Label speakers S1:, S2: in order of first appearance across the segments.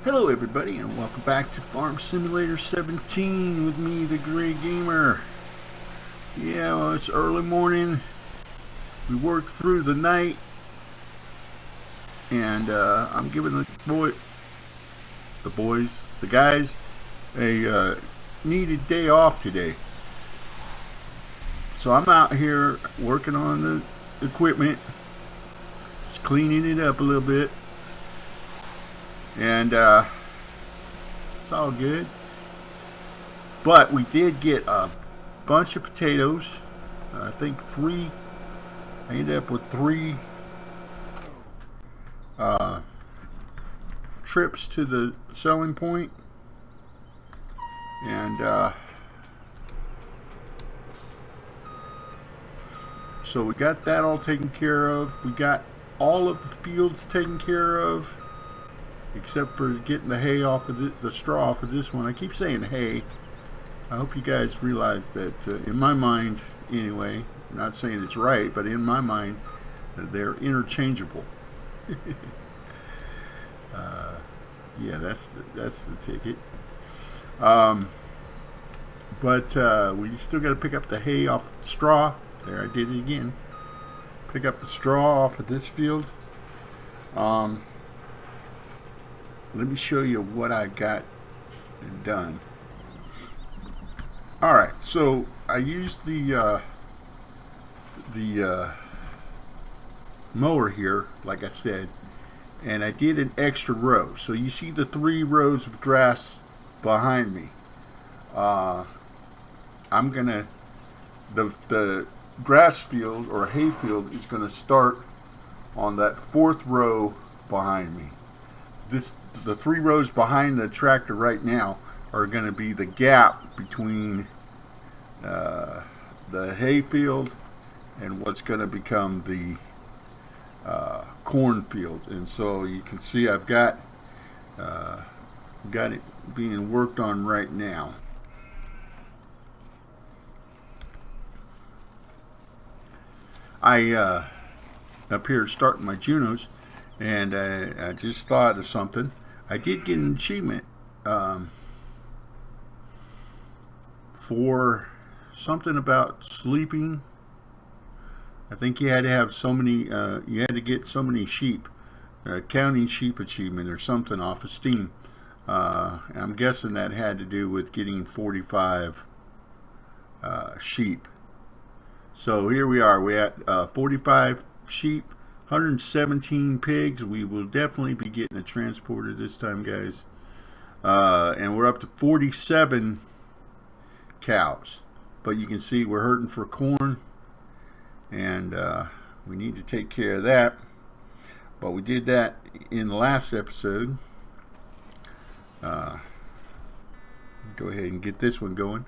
S1: Hello everybody and welcome back to Farm Simulator 17 with me, the Gray Gamer. Yeah, well, it's early morning. We worked through the night and I'm giving the guys a needed day off today. So I'm out here working on the equipment, just cleaning it up a little bit. And it's all good. But we did get a bunch of potatoes. I think three. I ended up with three trips to the selling point. And so we got that all taken care of. We got all of the fields taken care of, except for getting the hay off of the straw off of this one. I keep saying hay. I hope you guys realize that in my mind, anyway, I'm not saying it's right, but in my mind, they're interchangeable. Yeah, that's the ticket. But we still got to pick up the hay off the straw. There, I did it again. Pick up the straw off of this field. Let me show you what I got done. Alright, so I used the mower here, like I said, and I did an extra row. So you see the 3 rows of grass behind me. I'm gonna, the grass field or hay field is gonna start on that 4th row behind me. The 3 rows behind the tractor right now are going to be the gap between the hay field and what's going to become the corn field. And so you can see I've got it being worked on right now. Up here starting my Junos, and I just thought of something. I did get an achievement for something about sleeping. I think you had to have so many, you had to get so many sheep, counting sheep achievement or something off of Steam. I'm guessing that had to do with getting 45 sheep. So here we are. We're at 45 sheep, 117 pigs. We will definitely be getting a transporter this time, guys. And we're up to 47 cows. But you can see we're hurting for corn, and we need to take care of that. But we did that in the last episode. Go ahead and get this one going.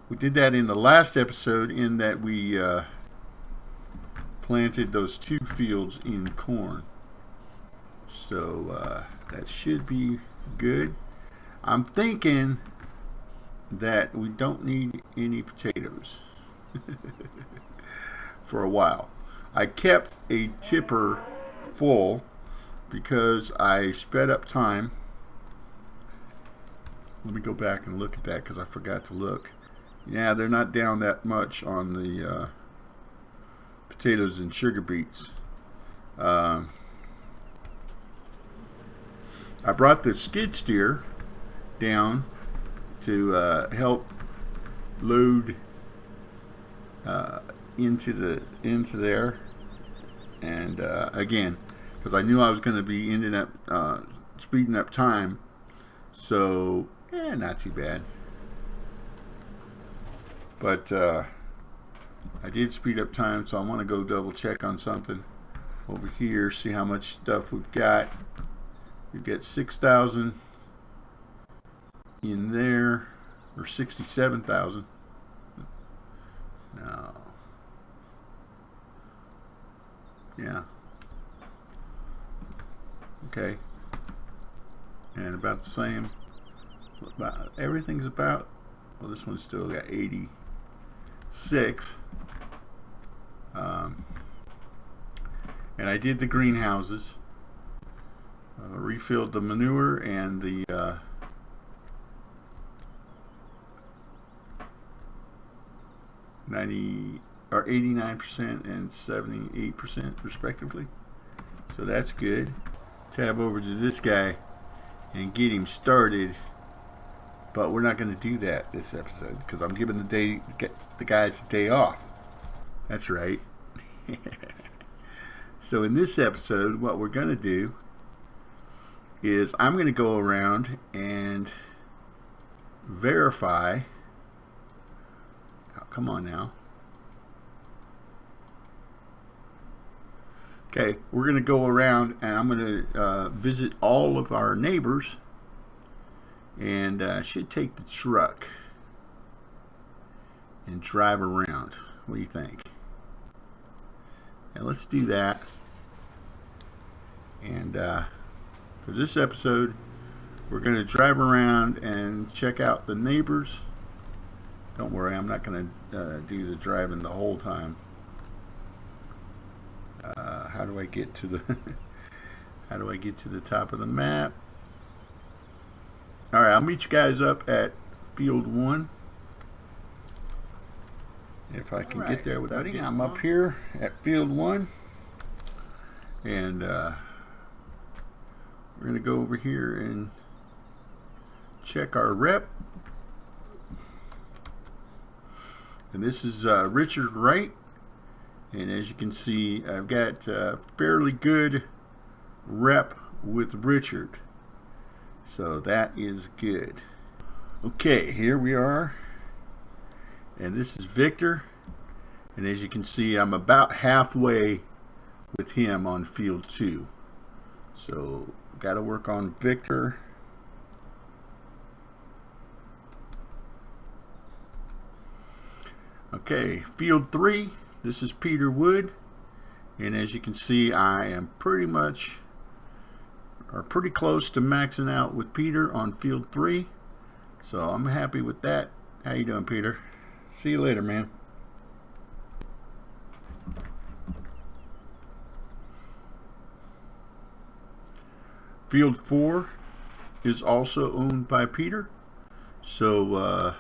S1: We did that in the last episode, in that we planted those 2 fields in corn. So that should be good. I'm thinking that we don't need any potatoes for a while. I kept a tipper full because I sped up time. Let me go back and look at that because I forgot to look. Yeah, they're not down that much on the potatoes and sugar beets. I brought the skid steer down to help load into there, and again, because I knew I was going to be ending up speeding up time. So not too bad. But I did speed up time, so I want to go double check on something over here, see how much stuff we've got. We've got 6,000 in there, or 67,000. No. Yeah. Okay. And about the same. Everything's about, well, this one's still got 86. And I did the greenhouses. refilled the manure and the 90 or 89% and 78% respectively. So that's good. Tab over to this guy and get him started. But we're not going to do that this episode because I'm giving the guys a day off. That's right. So in this episode, what we're going to do is I'm going to go around and verify. Oh, come on now. Okay, we're going to go around and I'm going to visit all of our neighbors, and should take the truck and drive around. What do you think? And let's do that. And for this episode, we're going to drive around and check out the neighbors. Don't worry, I'm not going to do the driving the whole time. How do I get to the how do I get to the top of the map? All right, I'll meet you guys up at field 1. If I can get there without getting, I'm up here at field 1, and we're gonna go over here and check our rep. And this is Richard Wright. And as you can see, I've got fairly good rep with Richard. So that is good. Okay, here we are. And this is Victor. And as you can see, I'm about halfway with him on field 2. So got to work on Victor. Okay, field 3. This is Peter Wood, and as you can see, I am pretty much or pretty close to maxing out with Peter on field 3, so I'm happy with that. How you doing, Peter? See you later, man. Field 4 is also owned by Peter, so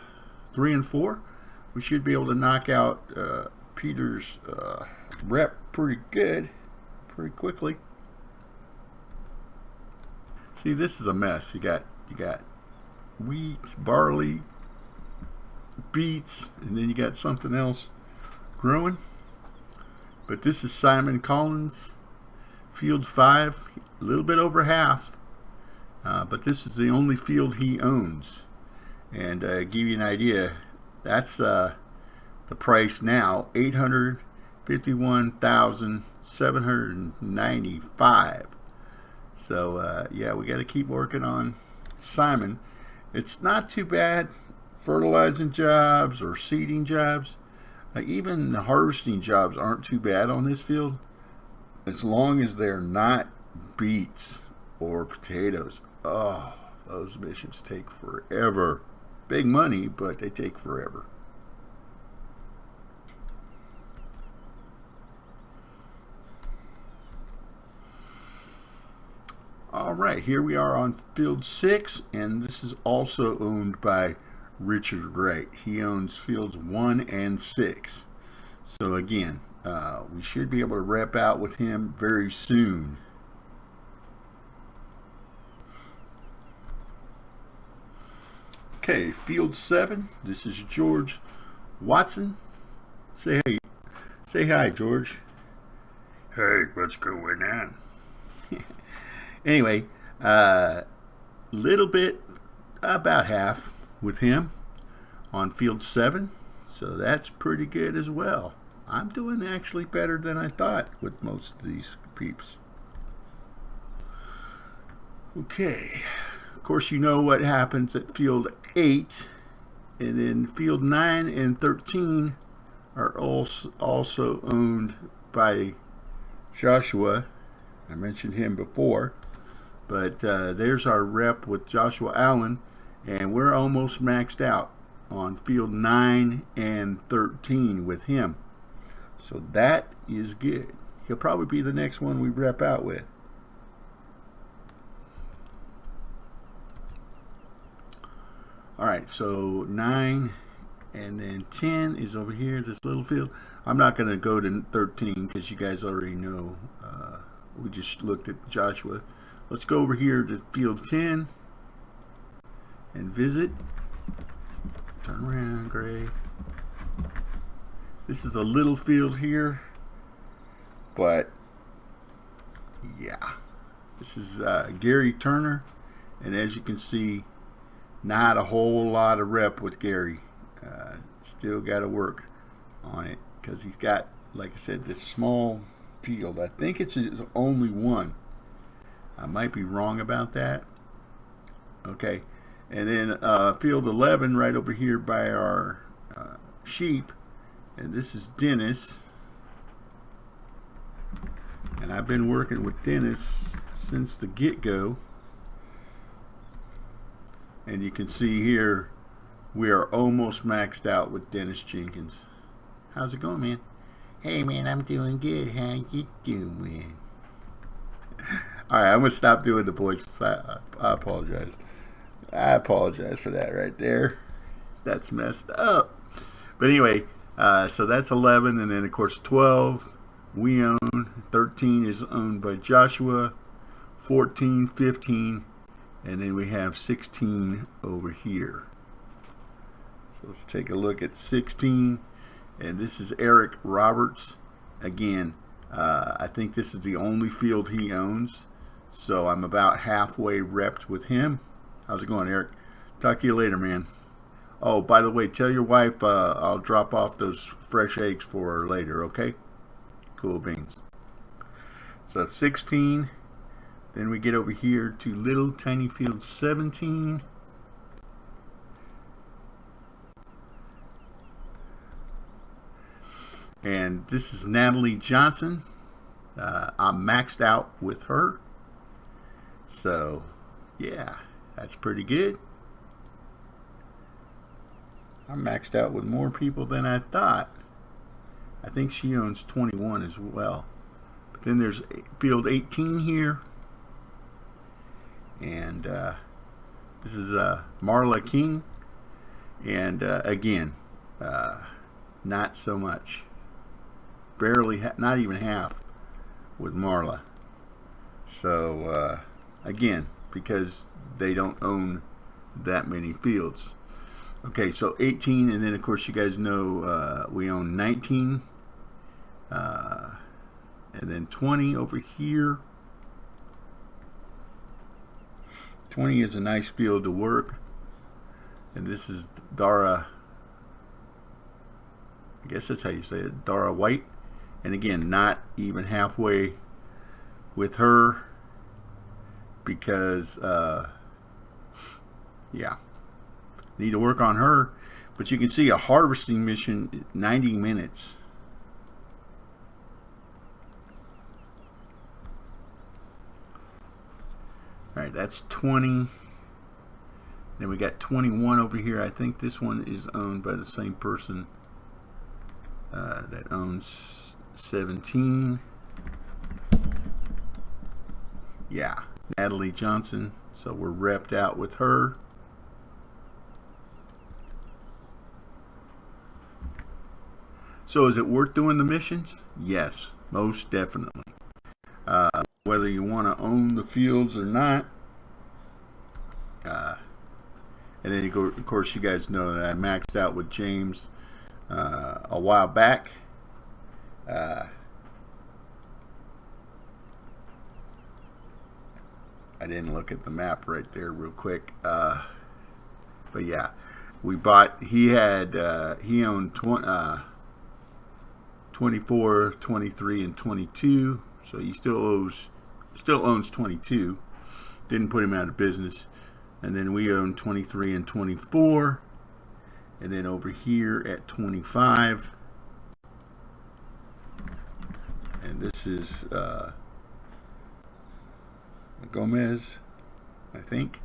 S1: 3 and 4, we should be able to knock out Peter's rep pretty good, pretty quickly. See, this is a mess. You got wheat, barley, beets, and then you got something else growing. But this is Simon Collins, field 5, a little bit over half. But this is the only field he owns. And give you an idea, that's the price now, $851,795. So yeah, we got to keep working on Simon. It's not too bad. Fertilizing jobs or seeding jobs, even the harvesting jobs aren't too bad on this field, as long as they're not beets or potatoes. Oh, those missions take forever. Big money, but they take forever. All right, here we are on field 6, and this is also owned by Richard Wright. He owns fields 1 and 6. So again, we should be able to rep out with him very soon. Okay, field 7. This is George Watson. Say hey. Say hi, George. Hey, what's going on? Anyway, little bit, about half with him on field 7, so that's pretty good as well. I'm doing actually better than I thought with most of these peeps. Okay, of course you know what happens at field 8, and then field 9 and 13 are also owned by Joshua. I mentioned him before. But there's our rep with Joshua Allen, and we're almost maxed out on field 9 and 13 with him. So that is good. He'll probably be the next one we rep out with. All right, so 9 and then 10 is over here, this little field. I'm not going to go to 13 because you guys already know. We just looked at Joshua. Let's go over here to field 10 and visit. Turn around, Gray. This is a little field here, but yeah, this is Gary Turner, and as you can see, not a whole lot of rep with Gary. Still got to work on it because he's got, like I said, this small field. I think it's his only one. I might be wrong about that. Okay, and then field 11 right over here by our sheep, and this is Dennis. And I've been working with Dennis since the get-go. And you can see here, we are almost maxed out with Dennis Jenkins. How's it going, man? Hey, man, I'm doing good. How you doing? All right, I'm going to stop doing the voices. I apologize. I apologize for that right there. That's messed up. But anyway, so that's 11. And then, of course, 12 we own. 13 is owned by Joshua. 14, 15. And then we have 16 over here. So let's take a look at 16. And this is Eric Roberts. Again, I think this is the only field he owns. So I'm about halfway repped with him. How's it going, Eric? Talk to you later, man. Oh, by the way, tell your wife I'll drop off those fresh eggs for her later, okay? Cool beans. So that's 16. Then we get over here to little tiny field 17. And this is Natalie Johnson. I'm maxed out with her. So, yeah, that's pretty good. I'm maxed out with more people than I thought. I think she owns 21 as well. But then there's field 18 here. And this is Marla King. And again, not so much. Barely, not even half with Marla. So, again, because they don't own that many fields. Okay, so 18, and then of course you guys know we own 19, and then 20 over here. 20 is a nice field to work, and this is Dara, I guess that's how you say it, Dara White, and again, not even halfway with her, because, yeah. Need to work on her, but you can see a harvesting mission 90 minutes. All right, that's 20. Then we got 21 over here. I think this one is owned by the same person that owns 17. Yeah, Natalie Johnson. So we're repped out with her. So is it worth doing the missions? Yes, most definitely. Whether you want to own the fields or not. And then, of course, you guys know that I maxed out with James a while back. I didn't look at the map right there real quick. But yeah, we bought, he owned 24, 23, and 22. So he still owns 22. Didn't put him out of business. And then we own 23 and 24. And then over here at 25. And this is Gomez, I think.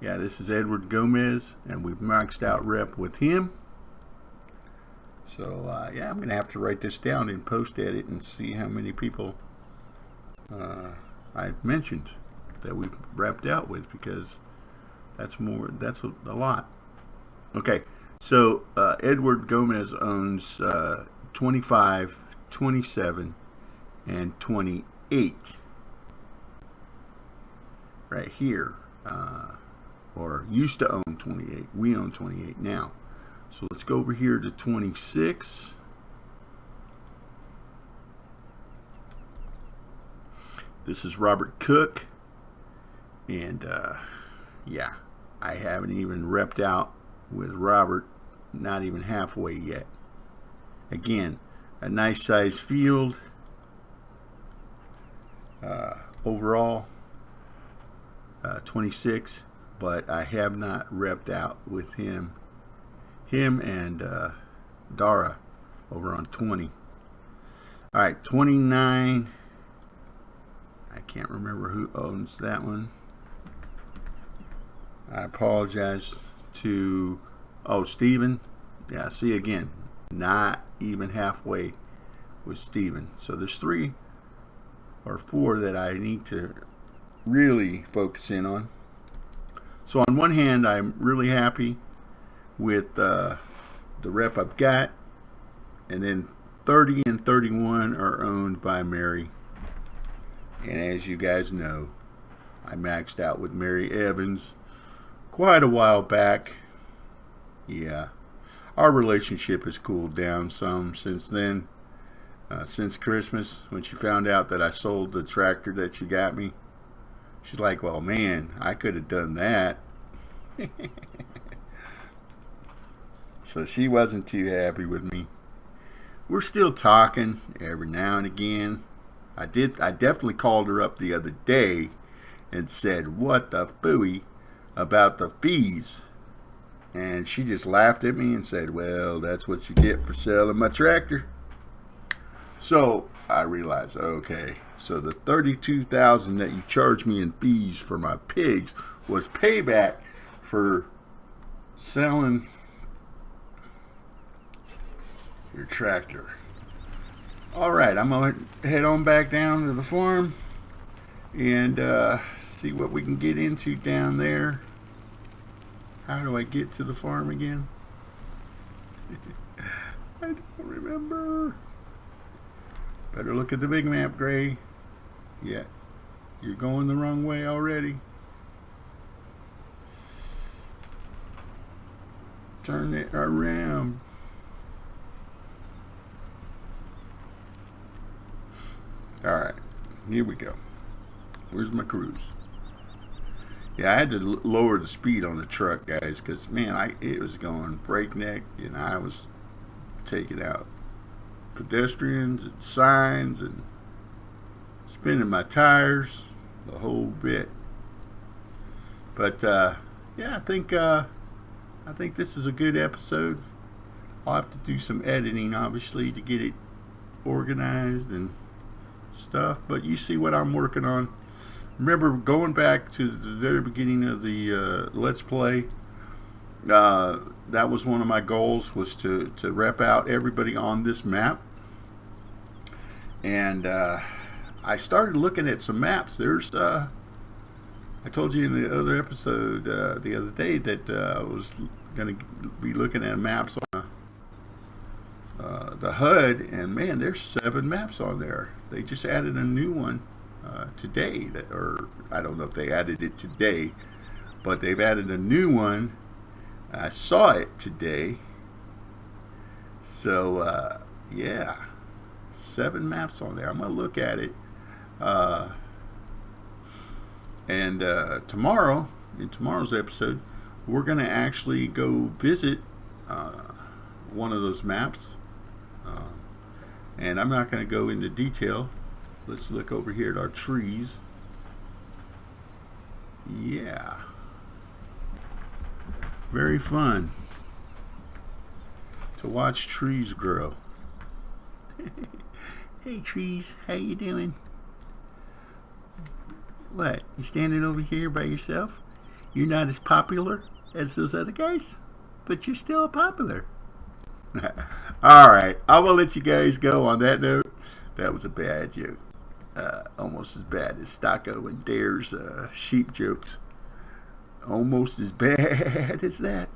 S1: Yeah, this is Edward Gomez, and we've maxed out rep with him. So, yeah, I'm going to have to write this down and post edit and see how many people I've mentioned that we've wrapped out with, because That's more. That's a lot. Okay, so Edward Gomez owns 25, 27, and 28 right here, or used to own 28. We own 28 now. So let's go over here to 26. This is Robert Cook, and yeah, I haven't even repped out with Robert, not even halfway yet. Again, a nice size field overall, 26, but I have not repped out with him and Dara over on 20. All right, 29. I can't remember who owns that one. I apologize to, Steven. Yeah, see, again, not even halfway with Steven. So there's 3 or 4 that I need to really focus in on. So on one hand, I'm really happy with the rep I've got, and then 30 and 31 are owned by Mary. And as you guys know, I maxed out with Mary Evans quite a while back. Yeah, our relationship has cooled down some since then, since Christmas, when she found out that I sold the tractor that she got me. She's like, well, man, I could have done that. So she wasn't too happy with me. We're still talking every now and again. I definitely called her up the other day and said, what the phooey about the fees? And she just laughed at me and said, well, that's what you get for selling my tractor. So I realized, okay, so the $32,000 that you charged me in fees for my pigs was payback for selling your tractor. All right, I'm going to head on back down to the farm and see what we can get into down there. How do I get to the farm again? I don't remember. Better look at the big map, Gray. Yeah, you're going the wrong way already. Turn it around. Alright, here we go. Where's my cruise? Yeah, I had to lower the speed on the truck, guys, because, man, it was going breakneck, and I was taking out pedestrians and signs and spinning my tires, the whole bit. But, yeah, I think this is a good episode. I'll have to do some editing, obviously, to get it organized and stuff, but you see what I'm working on. Remember, going back to the very beginning of the Let's Play, that was one of my goals, was to rep out everybody on this map. And I started looking at some maps. There's I told you in the other episode the other day that I was going to be looking at maps on the HUD, and man, there's 7 maps on there. They just added a new one today, or I don't know if they added it today, but they've added a new one. I saw it today. So yeah, 7 maps on there. I'm gonna look at it, and tomorrow, in tomorrow's episode, we're gonna actually go visit one of those maps. And I'm not going to go into detail. Let's look over here at our trees. Yeah. Very fun to watch trees grow. Hey trees, how you doing? What, you standing over here by yourself? You're not as popular as those other guys, but you're still popular. Alright, I will let you guys go on that note. That was a bad joke. Almost as bad as Stocko and Dare's sheep jokes. almost as bad as that.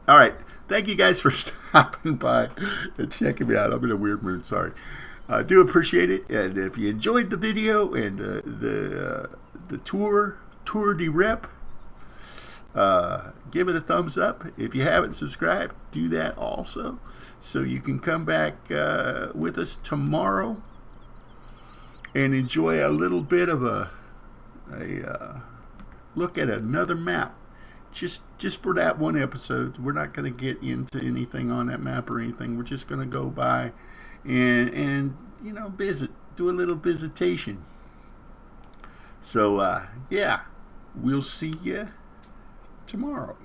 S1: All right. Thank you guys for stopping by and checking me out. I'm in a weird mood. Sorry. I do appreciate it. And if you enjoyed the video and the tour de rep, give it a thumbs up. If you haven't subscribed, do that also, so you can come back with us tomorrow and enjoy a little bit of a look at another map. Just for that one episode. We're not going to get into anything on that map or anything. We're just going to go by and you know, do a little visitation. So yeah, we'll see you tomorrow.